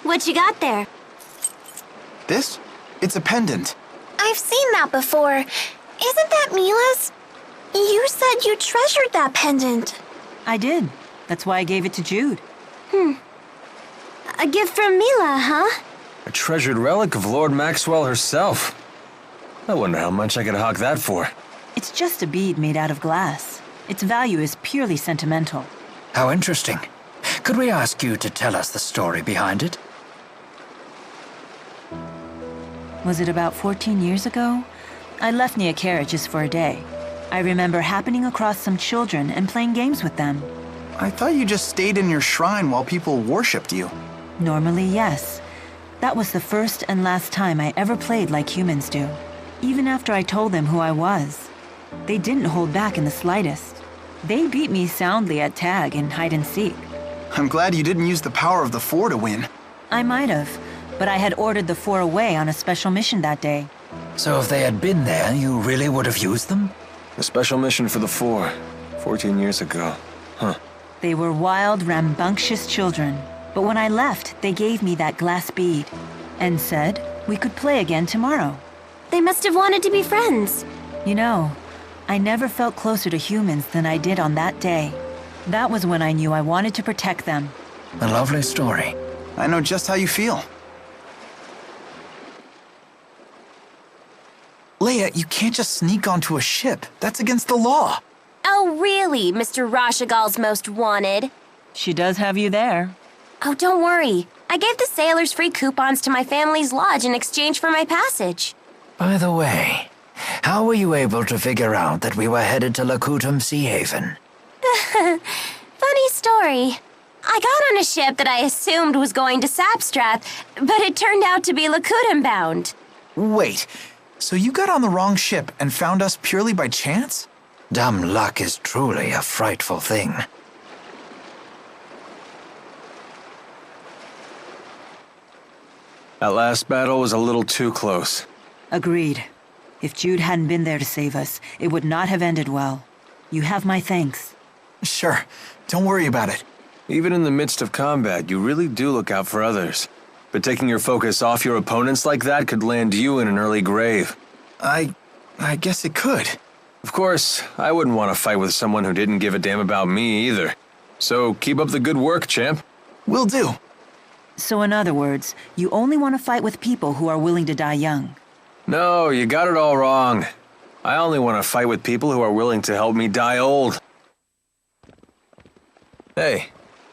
What you got there? This? It's a pendant. I've seen that before. Isn't that Mila's? You said you treasured that pendant. I did. That's why I gave it to Jude. A gift from Mila, huh? A treasured relic of Lord Maxwell herself. I wonder how much I could hawk that for. It's just a bead made out of glass. Its value is purely sentimental. How interesting. Could we ask you to tell us the story behind it? Was it about 14 years ago? I left Nia Carriages for a day. I remember happening across some children and playing games with them. I thought you just stayed in your shrine while people worshipped you. Normally, yes. That was the first and last time I ever played like humans do. Even after I told them who I was. They didn't hold back in the slightest. They beat me soundly at tag and hide and seek. I'm glad you didn't use the power of the Four to win. I might have, but I had ordered the four away on a special mission that day. So if they had been there, you really would have used them? A special mission for the four, 14 years ago. Huh. They were wild, rambunctious children. But when I left, they gave me that glass bead and said we could play again tomorrow. They must have wanted to be friends. You know, I never felt closer to humans than I did on that day. That was when I knew I wanted to protect them. A lovely story. I know just how you feel. Leia, you can't just sneak onto a ship. That's against the law. Oh, really, Mr. Rashagal's most wanted? She does have you there. Oh, don't worry. I gave the sailors free coupons to my family's lodge in exchange for my passage. By the way, how were you able to figure out that we were headed to Lakutam Sea Haven? Funny story. I got on a ship that I assumed was going to Sapstrath, but it turned out to be Lakutam bound. Wait, so you got on the wrong ship and found us purely by chance? Dumb luck is truly a frightful thing. That last battle was a little too close. Agreed. If Jude hadn't been there to save us, it would not have ended well. You have my thanks. Sure, don't worry about it. Even in the midst of combat, you really do look out for others. But taking your focus off your opponents like that could land you in an early grave. I guess it could. Of course, I wouldn't want to fight with someone who didn't give a damn about me either. So keep up the good work, champ. Will do. So in other words, you only want to fight with people who are willing to die young. No, you got it all wrong. I only want to fight with people who are willing to help me die old. Hey,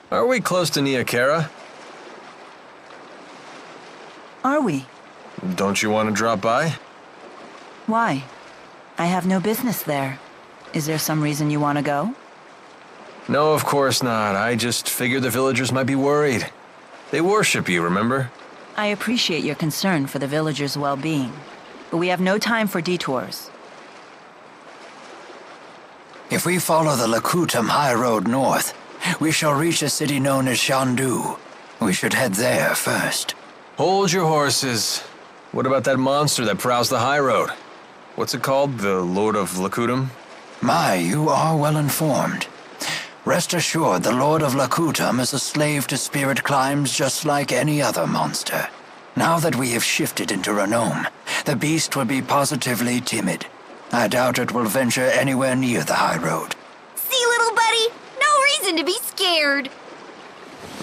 are we close to Nia Kara? Are we? Don't you want to drop by? Why? I have no business there. Is there some reason you want to go? No, of course not. I just figured the villagers might be worried. They worship you, remember? I appreciate your concern for the villagers' well-being, but we have no time for detours. If we follow the Lakutam Highroad north, we shall reach a city known as Shandu. We should head there first. Hold your horses. What about that monster that prowls the Highroad? What's it called? The Lord of Lakutam? My, you are well informed. Rest assured, the Lord of Lakutam is a slave to spirit climes just like any other monster. Now that we have shifted into Renome, the beast will be positively timid. I doubt it will venture anywhere near the Highroad. See, little buddy? No reason to be scared.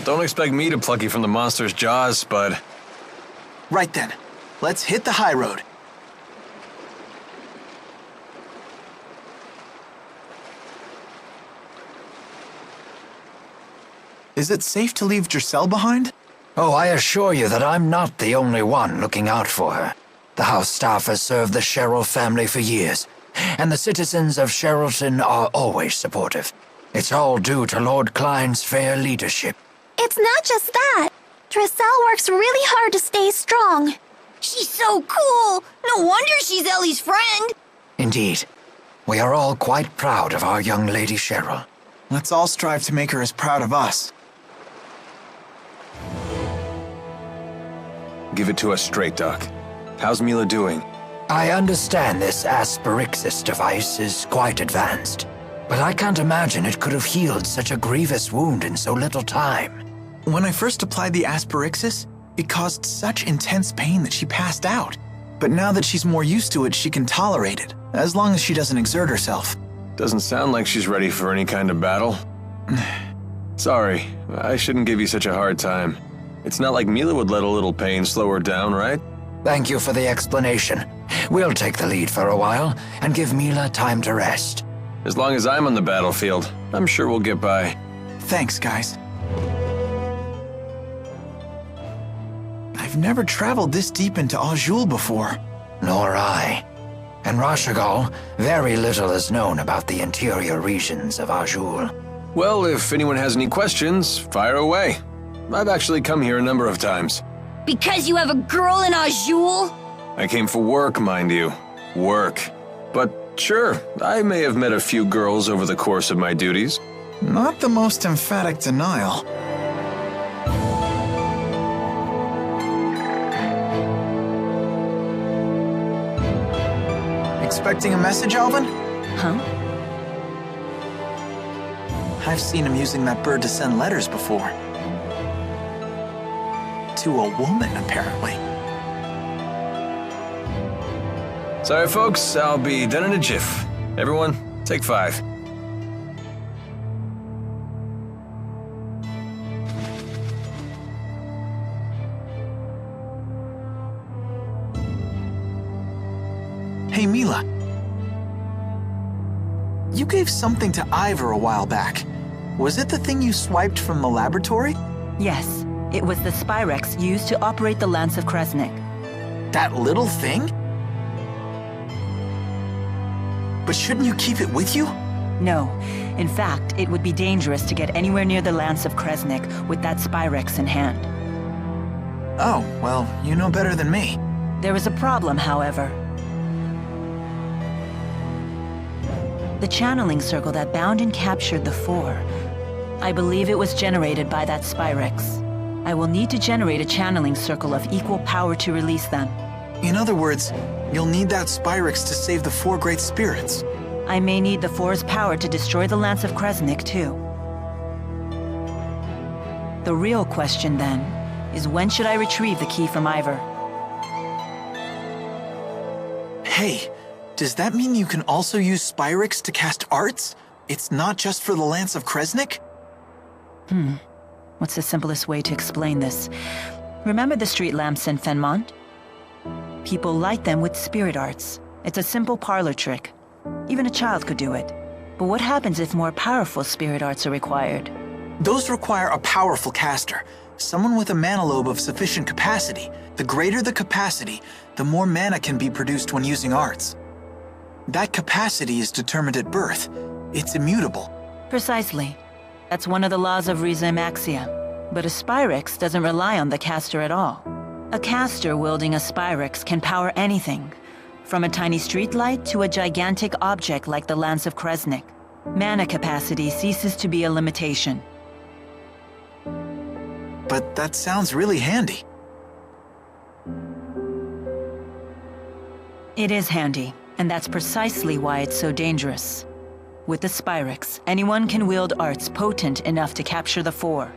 Don't expect me to pluck you from the monster's jaws, Spud. Right then, let's hit the high road. Is it safe to leave Giselle behind? Oh, I assure you that I'm not the only one looking out for her. The house staff has served the Sherrill family for years, and the citizens of Sherrilton are always supportive. It's all due to Lord Klein's fair leadership. It's not just that. Giselle works really hard to stay strong. She's so cool. No wonder she's Ellie's friend. Indeed. We are all quite proud of our young Lady Sherrill. Let's all strive to make her as proud of us. Give it to us straight, Doc. How's Mila doing? I understand this Asperixis device is quite advanced, but I can't imagine it could have healed such a grievous wound in so little time. When I first applied the Asperixis, It caused such intense pain that she passed out. But now that she's more used to it, she can tolerate it, as long as she doesn't exert herself. Doesn't sound like she's ready for any kind of battle. Sorry, I shouldn't give you such a hard time. It's not like Mila would let a little pain slow her down, right? Thank you for the explanation. We'll take the lead for a while and give Mila time to rest. As long as I'm on the battlefield, I'm sure we'll get by. Thanks, guys. I've never traveled this deep into Azul before. Nor I. And Rashagal, very little is known about the interior regions of Azul. Well, if anyone has any questions, fire away. I've actually come here a number of times. Because you have a girl in Azul? I came for work, mind you. Work. But sure, I may have met a few girls over the course of my duties. Not the most emphatic denial. Expecting a message, Alvin? Huh? I've seen him using that bird to send letters before. To a woman, apparently. Sorry, folks, I'll be done in a jiff. Everyone, take 5. Hey, Mila. You gave something to Ivor a while back. Was it the thing you swiped from the laboratory? Yes, it was the Spyrex used to operate the Lance of Kresnik. That little thing? But shouldn't you keep it with you? No. In fact, it would be dangerous to get anywhere near the Lance of Kresnik with that Spyrex in hand. Oh, well, you know better than me. There is a problem, however. The channeling circle that bound and captured the Four. I believe it was generated by that Spyrex. I will need to generate a channeling circle of equal power to release them. In other words, you'll need that Spyrex to save the 4 great spirits. I may need the Four's power to destroy the Lance of Kresnik, too. The real question, then, is when should I retrieve the key from Ivor? Hey, does that mean you can also use Spyrex to cast arts? It's not just for the Lance of Kresnik? What's the simplest way to explain this? Remember the street lamps in Fenmont? People light them with spirit arts. It's a simple parlor trick. Even a child could do it. But what happens if more powerful spirit arts are required? Those require a powerful caster, someone with a mana lobe of sufficient capacity. The greater the capacity, the more mana can be produced when using arts. That capacity is determined at birth. It's immutable. Precisely. That's one of the laws of Rizemaxia. But a Spyrex doesn't rely on the caster at all. A caster wielding a Spyrex can power anything, from a tiny streetlight to a gigantic object like the Lance of Kresnik. Mana capacity ceases to be a limitation. But that sounds really handy. It is handy, and that's precisely why it's so dangerous. With the Spyrex, anyone can wield arts potent enough to capture the Four,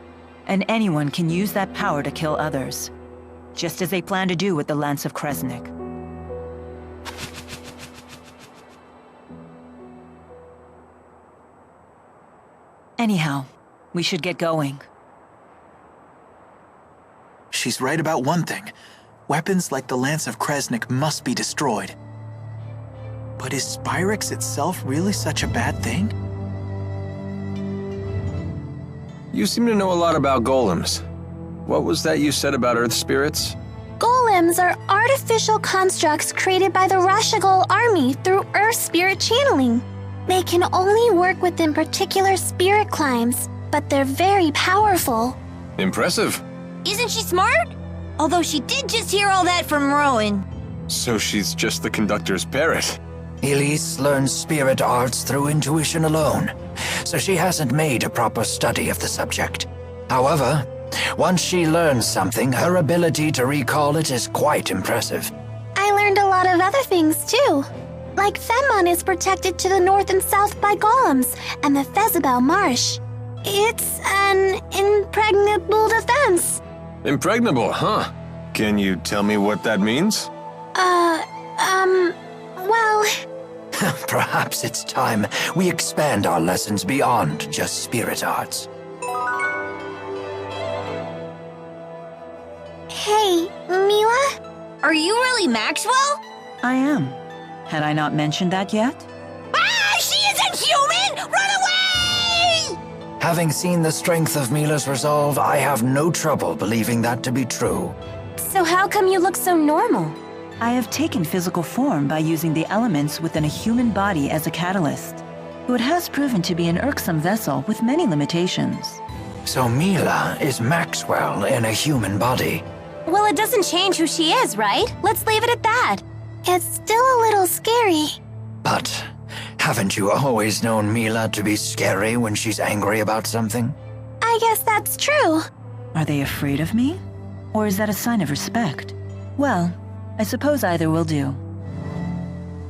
and anyone can use that power to kill others, just as they plan to do with the Lance of Kresnik. Anyhow, we should get going. She's right about one thing. Weapons like the Lance of Kresnik must be destroyed. But is Spyrex itself really such a bad thing? You seem to know a lot about golems. What was that you said about earth spirits? Golems are artificial constructs created by the Rashagal army through earth spirit channeling. They can only work within particular spirit climes, but they're very powerful. Impressive. Isn't she smart? Although she did just hear all that from Rowan. So she's just the conductor's parrot. Elise learns spirit arts through intuition alone, so she hasn't made a proper study of the subject. However, once she learns something, her ability to recall it is quite impressive. I learned a lot of other things too. Like Fenmont is protected to the north and south by golems, and the Fezebel Marsh. It's an impregnable defense. Impregnable, huh? Can you tell me what that means? Well, Perhaps it's time we expand our lessons beyond just spirit arts. hey, Mila? Are you really Maxwell? I am. Had I not mentioned that yet? Ah, she isn't human! Run away! Having seen the strength of Mila's resolve, I have no trouble believing that to be true. So how come you look so normal? I have taken physical form by using the elements within a human body as a catalyst. Though it has proven to be an irksome vessel with many limitations. So Mila is Maxwell in a human body. Well, it doesn't change who she is, right? Let's leave it at that. It's still a little scary. But haven't you always known Mila to be scary when she's angry about something? I guess that's true. Are they afraid of me? Or is that a sign of respect? Well, I suppose either will do.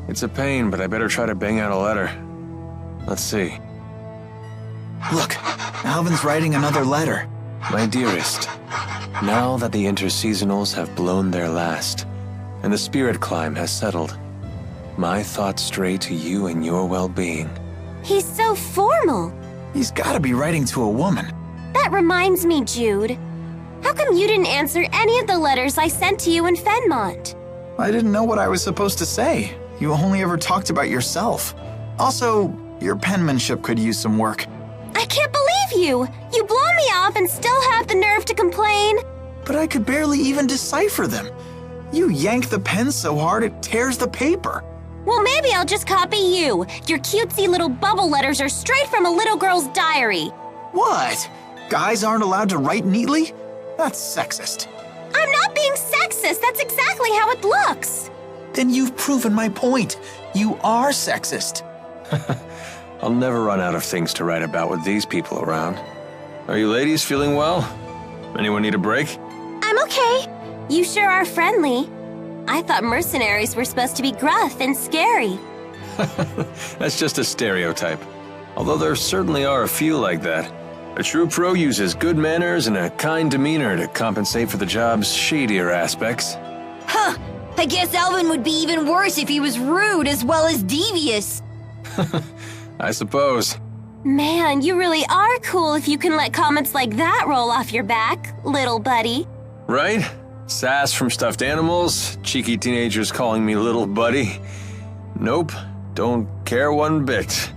It's a pain, but I better try to bang out a letter. Let's see. Look, Alvin's writing another letter. My dearest, now that the interseasonals have blown their last, and the spirit climb has settled, my thoughts stray to you and your well-being. He's so formal. He's gotta be writing to a woman. That reminds me, Jude. How come you didn't answer any of the letters I sent to you in Fenmont? I didn't know what I was supposed to say. You only ever talked about yourself. Also, your penmanship could use some work. I can't believe you! You blow me off and still have the nerve to complain? But I could barely even decipher them. You yank the pen so hard it tears the paper. Well, maybe I'll just copy you. Your cutesy little bubble letters are straight from a little girl's diary. What? Guys aren't allowed to write neatly? That's sexist. I'm not being sexist. That's exactly how it looks. Then you've proven my point. You are sexist. I'll never run out of things to write about with these people around. Are you ladies feeling well? Anyone need a break? I'm okay. You sure are friendly. I thought mercenaries were supposed to be gruff and scary. That's just a stereotype. Although there certainly are a few like that. A true pro uses good manners and a kind demeanor to compensate for the job's shadier aspects. Huh. I guess Alvin would be even worse if he was rude as well as devious. I suppose. Man, you really are cool if you can let comments like that roll off your back, little buddy. Right? Sass from stuffed animals, cheeky teenagers calling me little buddy. Nope, don't care one bit.